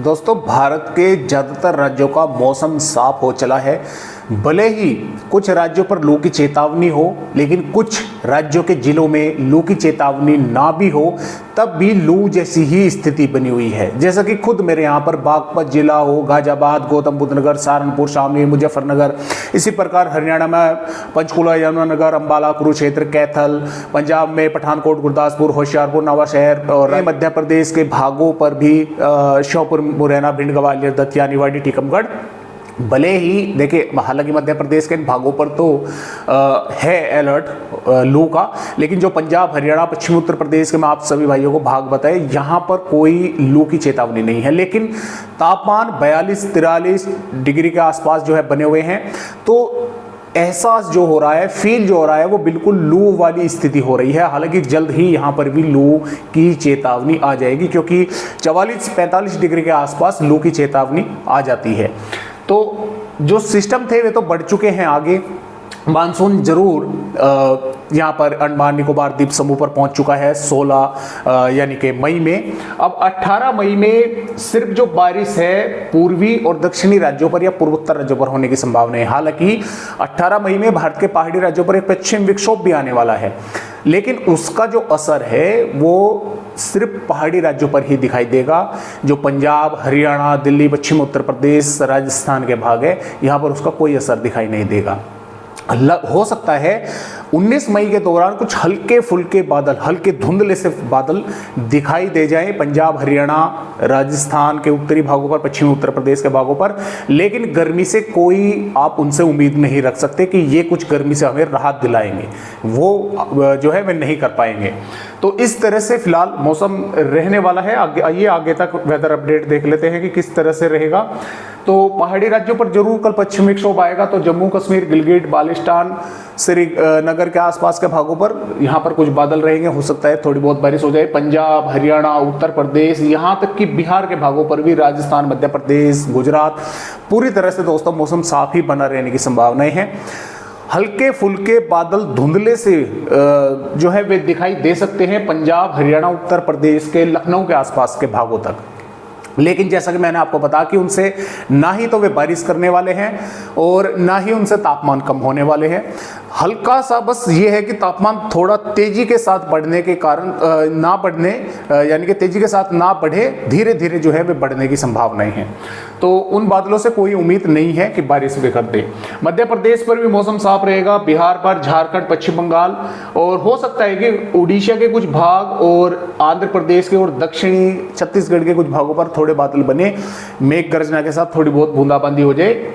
दोस्तों, भारत के ज़्यादातर राज्यों का मौसम साफ हो चला है। भले ही कुछ राज्यों पर लू की चेतावनी हो, लेकिन कुछ राज्यों के जिलों में लू की चेतावनी ना भी हो, तब भी लू जैसी ही स्थिति बनी हुई है। जैसा कि खुद मेरे यहाँ पर बागपत जिला हो, गाजियाबाद, गौतम बुद्ध नगर, सहारनपुर, शामली, मुजफ्फरनगर, इसी प्रकार हरियाणा में पंचकुला, यमुनानगर, अम्बाला, कुरुक्षेत्र, कैथल, पंजाब में पठानकोट, गुरदासपुर, होशियारपुर, नवाशहर, और मध्य प्रदेश के भागों पर भी श्योपुर, मुरैना, भिंड, ग्वालियर, दतिया, निवाड़ी, टीकमगढ़। भले ही देखिए, हालांकि मध्य प्रदेश के इन भागों पर तो है अलर्ट लू का, लेकिन जो पंजाब, हरियाणा, पश्चिमी उत्तर प्रदेश के मैं आप सभी भाइयों को भाग बताए, यहाँ पर कोई लू की चेतावनी नहीं है। लेकिन तापमान 42-43 डिग्री के आसपास जो है बने हुए हैं, तो एहसास जो हो रहा है, फील जो हो रहा है, वो बिल्कुल लू वाली स्थिति हो रही है। हालांकि जल्द ही यहाँ पर भी लू की चेतावनी आ जाएगी, क्योंकि 44-45 डिग्री के आसपास लू की चेतावनी आ जाती है। तो जो सिस्टम थे वे तो बढ़ चुके हैं आगे। मानसून जरूर यहाँ पर अंडमान निकोबार द्वीप समूह पर पहुंच चुका है 16 यानी कि मई में। अब 18 मई में सिर्फ जो बारिश है पूर्वी और दक्षिणी राज्यों पर या पूर्वोत्तर राज्यों पर होने की संभावना है। हालांकि 18 मई में भारत के पहाड़ी राज्यों पर एक पश्चिम विक्षोभ भी आने वाला है, लेकिन उसका जो असर है वो सिर्फ पहाड़ी राज्यों पर ही दिखाई देगा। जो पंजाब, हरियाणा, दिल्ली, पश्चिम उत्तर प्रदेश, राजस्थान के भाग है, यहाँ पर उसका कोई असर दिखाई नहीं देगा। हो सकता है 19 मई के दौरान कुछ हल्के फुल्के बादल, हल्के धुंधले से बादल दिखाई दे जाएं पंजाब, हरियाणा, राजस्थान के उत्तरी भागों पर, पश्चिमी उत्तर प्रदेश के भागों पर, लेकिन गर्मी से कोई आप उनसे उम्मीद नहीं रख सकते कि ये कुछ गर्मी से हमें राहत दिलाएंगे। वो जो है वे नहीं कर पाएंगे। तो इस तरह से फिलहाल मौसम रहने वाला है। आइए आगे तक वेदर अपडेट देख लेते हैं कि किस तरह से रहेगा। तो पहाड़ी राज्यों पर जरूर कल पश्चिमी विक्षोभ आएगा, तो जम्मू कश्मीर, गिलगिट, बाल्टिस्तान, श्रीनगर के आसपास के भागों पर यहाँ पर कुछ बादल रहेंगे। हो सकता है थोड़ी बहुत बारिश हो जाए। पंजाब, हरियाणा, उत्तर प्रदेश, यहाँ तक कि बिहार के भागों पर भी, राजस्थान, मध्य प्रदेश, गुजरात, पूरी तरह से दोस्तों मौसम साफ ही बना रहने की संभावनाएं हैं। हल्के फुल्के बादल धुंधले से जो है वे दिखाई दे सकते हैं पंजाब, हरियाणा, उत्तर प्रदेश के लखनऊ के आसपास के भागों तक। लेकिन जैसा कि मैंने आपको बताया कि उनसे ना ही तो वे बारिश करने वाले हैं और ना ही उनसे तापमान कम होने वाले हैं। हल्का सा बस ये है कि तापमान थोड़ा तेजी के साथ बढ़ने के कारण ना बढ़ने यानी कि तेजी के साथ ना बढ़े, धीरे धीरे जो है वे बढ़ने की संभावनाएं हैं। तो उन बादलों से कोई उम्मीद नहीं है कि बारिश भी कर दे। मध्य प्रदेश पर भी मौसम साफ रहेगा, बिहार पर, झारखंड, पश्चिम बंगाल, और हो सकता है कि उड़ीसा के कुछ भाग और आंध्र प्रदेश के और दक्षिणी छत्तीसगढ़ के कुछ भागों पर थोड़े बादल बने, मेघ गर्जना के साथ थोड़ी बहुत बूंदाबांदी हो जाए,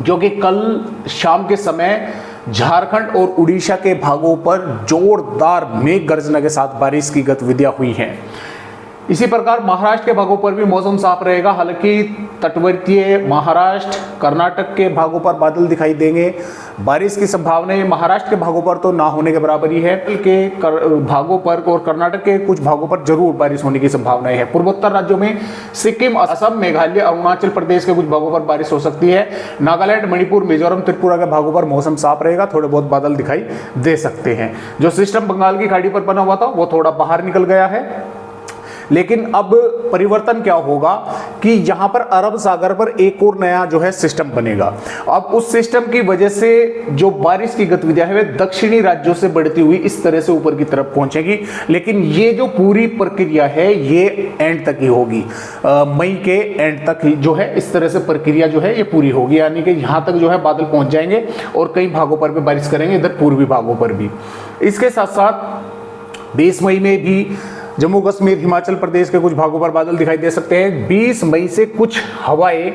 जो कि कल शाम के समय झारखंड और उड़ीसा के भागों पर जोरदार मेघ गर्जना के साथ बारिश की गतिविधियां हुई हैं। इसी प्रकार महाराष्ट्र के भागों पर भी मौसम साफ रहेगा। हालांकि तटवर्तीय महाराष्ट्र, कर्नाटक के भागों पर बादल दिखाई देंगे। बारिश की संभावनाएं महाराष्ट्र के भागों पर तो ना होने के बराबर ही है, के भागों पर और कर्नाटक के कुछ भागों पर जरूर बारिश होने की संभावनाएं है। पूर्वोत्तर राज्यों में सिक्किम, असम, मेघालय, अरुणाचल प्रदेश के कुछ भागों पर बारिश हो सकती है। नागालैंड, मणिपुर, मिजोरम, त्रिपुरा के भागों पर मौसम साफ रहेगा, थोड़े बहुत बादल दिखाई दे सकते हैं। जो सिस्टम बंगाल की खाड़ी पर बना हुआ था वो थोड़ा बाहर निकल गया है। लेकिन अब परिवर्तन क्या होगा कि यहाँ पर अरब सागर पर एक और नया जो है सिस्टम बनेगा। अब उस सिस्टम की वजह से जो बारिश की गतिविधियां है वे दक्षिणी राज्यों से बढ़ती हुई इस तरह से ऊपर की तरफ पहुंचेगी। लेकिन ये जो पूरी प्रक्रिया है ये एंड तक ही होगी, मई के एंड तक ही जो है इस तरह से प्रक्रिया जो है ये पूरी होगी। यानी कि यहाँ तक जो है बादल पहुंच जाएंगे और कई भागों पर भी बारिश करेंगे, इधर पूर्वी भागों पर भी। इसके साथ साथ 20 मई में भी जम्मू कश्मीर, हिमाचल प्रदेश के कुछ भागों पर बादल दिखाई दे सकते हैं। 20 मई से कुछ हवाएं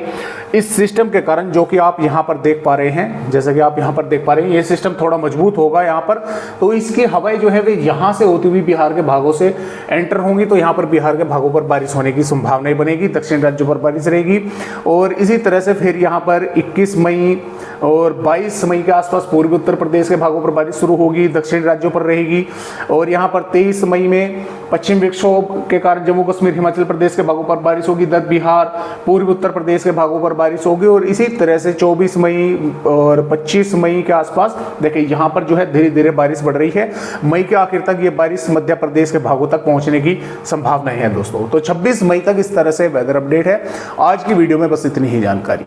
इस सिस्टम के कारण, जो कि आप यहां पर देख पा रहे हैं, जैसा कि आप यहां पर देख पा रहे हैं, ये सिस्टम थोड़ा मजबूत होगा यहां पर, तो इसकी हवाएं जो है वे यहां से होती हुई बिहार के भागों से एंटर होंगी। तो यहां पर बिहार के भागों पर बारिश होने की संभावनाएं बनेगी, दक्षिण राज्यों पर बारिश रहेगी। और इसी तरह से फिर यहाँ पर 21 मई और 22 मई के आसपास पूर्वी उत्तर प्रदेश के भागों पर बारिश शुरू होगी, दक्षिणी राज्यों पर रहेगी। और यहाँ पर 23 मई में पश्चिम विक्षोभ के कारण जम्मू कश्मीर हिमाचल प्रदेश के भागों पर बारिश होगी, बिहार पूर्वी उत्तर प्रदेश के भागों पर बारिश होगी। और इसी तरह से 24 मई और 25 मई के आसपास देखिए यहाँ पर जो है धीरे धीरे बारिश बढ़ रही है। मई के आखिर तक ये बारिश मध्य प्रदेश के भागों तक पहुंचने की संभावना है दोस्तों। तो 26 मई तक इस तरह से वेदर अपडेट है। आज की वीडियो में बस इतनी ही जानकारी।